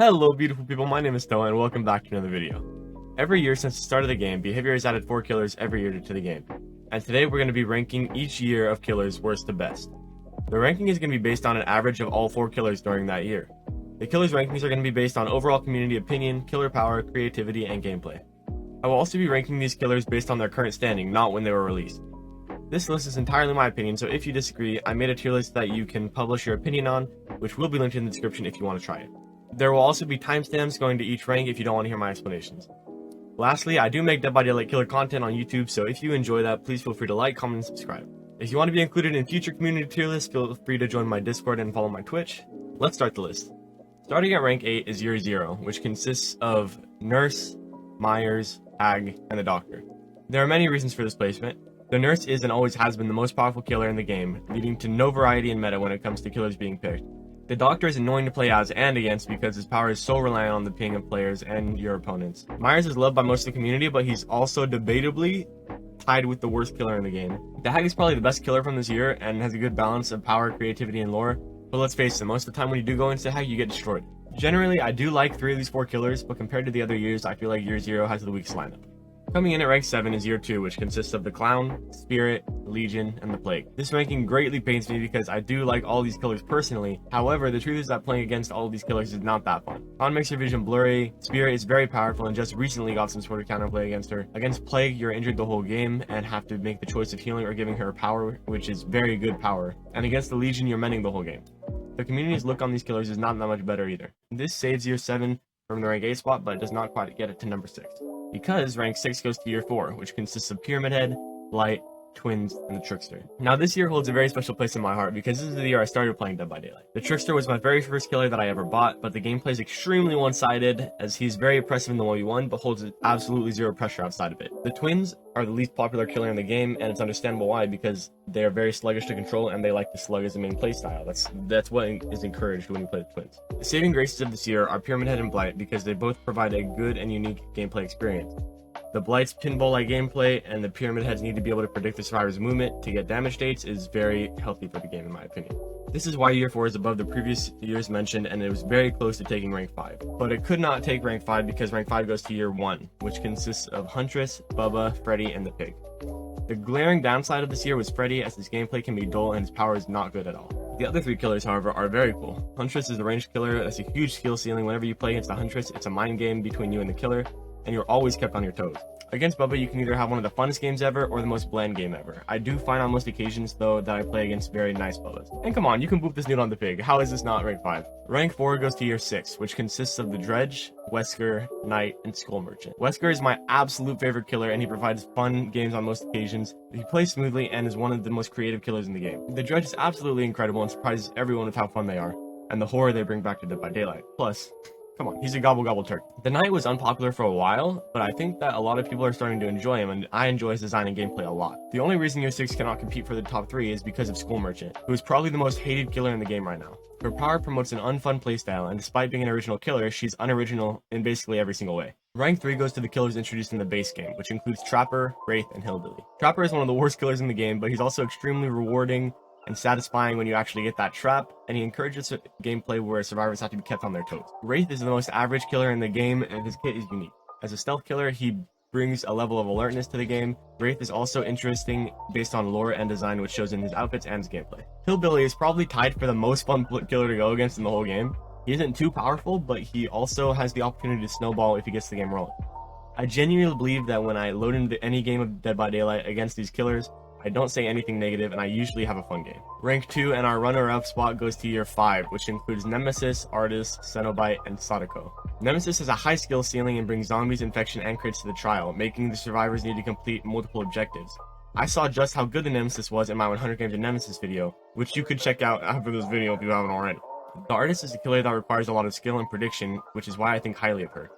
Hello beautiful people, my name is Noah and welcome back to another video. Every year since the start of the game, Behavior has added 4 killers every year to the game. And today we're going to be ranking each year of killers worst to best. The ranking is going to be based on an average of all 4 killers during that year. The killers rankings are going to be based on overall community opinion, killer power, creativity, and gameplay. I will also be ranking these killers based on their current standing, not when they were released. This list is entirely my opinion, so if you disagree, I made a tier list that you can publish your opinion on, which will be linked in the description if you want to try it. There will also be timestamps going to each rank if you don't want to hear my explanations. Lastly, I do make Dead by Daylight killer content on YouTube, so if you enjoy that, please feel free to like, comment, and subscribe. If you want to be included in future community tier lists, feel free to join my Discord and follow my Twitch. Let's start the list. Starting at rank 8 is Year 0, which consists of Nurse, Myers, Ag, and the Doctor. There are many reasons for this placement. The Nurse is and always has been the most powerful killer in the game, leading to no variety in meta when it comes to killers being picked. The Doctor is annoying to play as and against because his power is so reliant on the ping of players and your opponents. Myers is loved by most of the community, but he's also debatably tied with the worst killer in the game. The Hag is probably the best killer from this year and has a good balance of power, creativity, and lore, but let's face it, most of the time when you do go into Hag, you get destroyed. Generally, I do like 3 of these 4 killers, but compared to the other years, I feel like Year 0 has the weakest lineup. Coming in at rank 7 is Year 2, which consists of the Clown, Spirit, Legion, and the Plague. This ranking greatly pains me because I do like all these killers personally. However, the truth is that playing against all of these killers is not that fun. Clown makes your vision blurry, Spirit is very powerful and just recently got some sort of counterplay against her. Against Plague, you're injured the whole game and have to make the choice of healing or giving her power, which is very good power. And against the Legion, you're mending the whole game. The community's look on these killers is not that much better either. This saves Year 7 from the rank 8 spot, but it does not quite get it to number 6. Because rank 6 goes to Year 4, which consists of Pyramid Head, Blight, Twins, and the Trickster. Now this year holds a very special place in my heart because this is the year I started playing Dead by Daylight. The Trickster was my very first killer that I ever bought, but the gameplay is extremely one-sided as he's very oppressive in the 1v1 but holds absolutely zero pressure outside of it. The Twins are the least popular killer in the game, and it's understandable why, because they are very sluggish to control and they like to slug as a main playstyle. That's what is encouraged when you play the Twins. The saving graces of this year are Pyramid Head and Blight because they both provide a good and unique gameplay experience. The Blight's pinball-like gameplay and the Pyramid Heads need to be able to predict the survivor's movement to get damage dates is very healthy for the game in my opinion. This is why Year 4 is above the previous years mentioned and it was very close to taking rank 5. But it could not take rank 5 because rank 5 goes to Year 1, which consists of Huntress, Bubba, Freddy, and the Pig. The glaring downside of this year was Freddy, as his gameplay can be dull and his power is not good at all. The other 3 killers, however, are very cool. Huntress is a ranged killer that's a huge skill ceiling. Whenever you play against the Huntress, it's a mind game between you and the killer, and you're always kept on your toes. Against Bubba, you can either have one of the funnest games ever or the most bland game ever. I do find on most occasions, though, that I play against very nice Bubbas. And come on, you can boop this dude on the Pig. How is this not rank 5? Rank 4 goes to Year 6, which consists of the Dredge, Wesker, Knight, and Skull Merchant. Wesker is my absolute favorite killer, and he provides fun games on most occasions. He plays smoothly and is one of the most creative killers in the game. The Dredge is absolutely incredible and surprises everyone with how fun they are, and the horror they bring back to Dead by Daylight. Plus, come on, he's a gobble turkey. The Knight was unpopular for a while, but I think that a lot of people are starting to enjoy him, and I enjoy his design and gameplay a lot. The only reason Year 6 cannot compete for the top 3 is because of Skull Merchant, who is probably the most hated killer in the game right now. Her power promotes an unfun playstyle, and despite being an original killer, she's unoriginal in basically every single way. Rank 3 goes to the killers introduced in the base game, which includes Trapper, Wraith, and Hillbilly. Trapper is one of the worst killers in the game, but he's also extremely rewarding and satisfying when you actually get that trap, and he encourages gameplay where survivors have to be kept on their toes. Wraith is the most average killer in the game, and his kit is unique. As a stealth killer, he brings a level of alertness to the game. Wraith is also interesting based on lore and design, which shows in his outfits and his gameplay. Hillbilly is probably tied for the most fun killer to go against in the whole game. He isn't too powerful, but he also has the opportunity to snowball if he gets the game rolling. I genuinely believe that when I load into any game of Dead by Daylight against these killers, I don't say anything negative, and I usually have a fun game. Rank 2 and our runner-up spot goes to Year 5, which includes Nemesis, Artist, Cenobite, and Sadako. Nemesis has a high skill ceiling and brings zombies, infection, and crits to the trial, making the survivors need to complete multiple objectives. I saw just how good the Nemesis was in my 100 Games of Nemesis video, which you could check out after this video if you haven't already. The Artist is a killer that requires a lot of skill and prediction, which is why I think highly of her.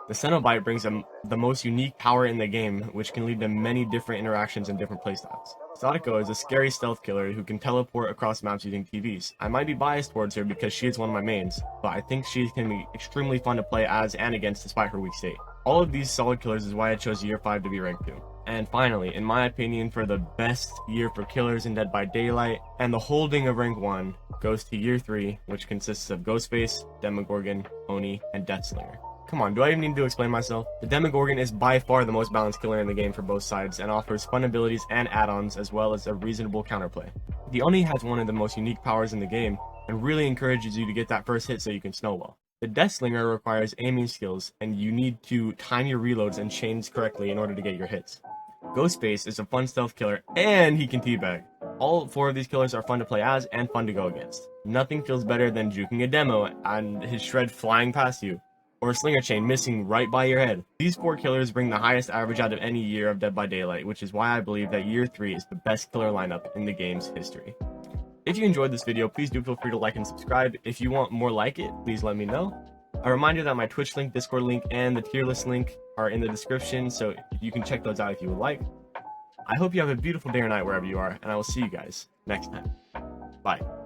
The Cenobite brings the most unique power in the game, which can lead to many different interactions and different playstyles. Sadako is a scary stealth killer who can teleport across maps using TVs. I might be biased towards her because she is one of my mains, but I think she can be extremely fun to play as and against despite her weak state. All of these solid killers is why I chose Year 5 to be ranked 2. And finally, in my opinion, for the best year for killers in Dead by Daylight and the holding of rank 1 goes to year 3, which consists of Ghostface, Demogorgon, Oni, and Deathslinger. Come on, do I even need to explain myself? The Demogorgon is by far the most balanced killer in the game for both sides and offers fun abilities and add-ons as well as a reasonable counterplay. The Oni has one of the most unique powers in the game and really encourages you to get that first hit so you can snowball. The Deathslinger requires aiming skills and you need to time your reloads and chains correctly in order to get your hits. Ghostface is a fun stealth killer and he can teabag. All 4 of these killers are fun to play as and fun to go against. Nothing feels better than juking a demo and his shred flying past you, or a slinger chain missing right by your head. These 4 killers bring the highest average out of any year of Dead by Daylight, which is why I believe that year 3 is the best killer lineup in the game's history. If you enjoyed this video, please do feel free to like and subscribe. If you want more like it, please let me know. A reminder that my Twitch link, Discord link, and the tier list link are in the description, so you can check those out if you would like. I hope you have a beautiful day or night wherever you are, and I will see you guys next time. Bye.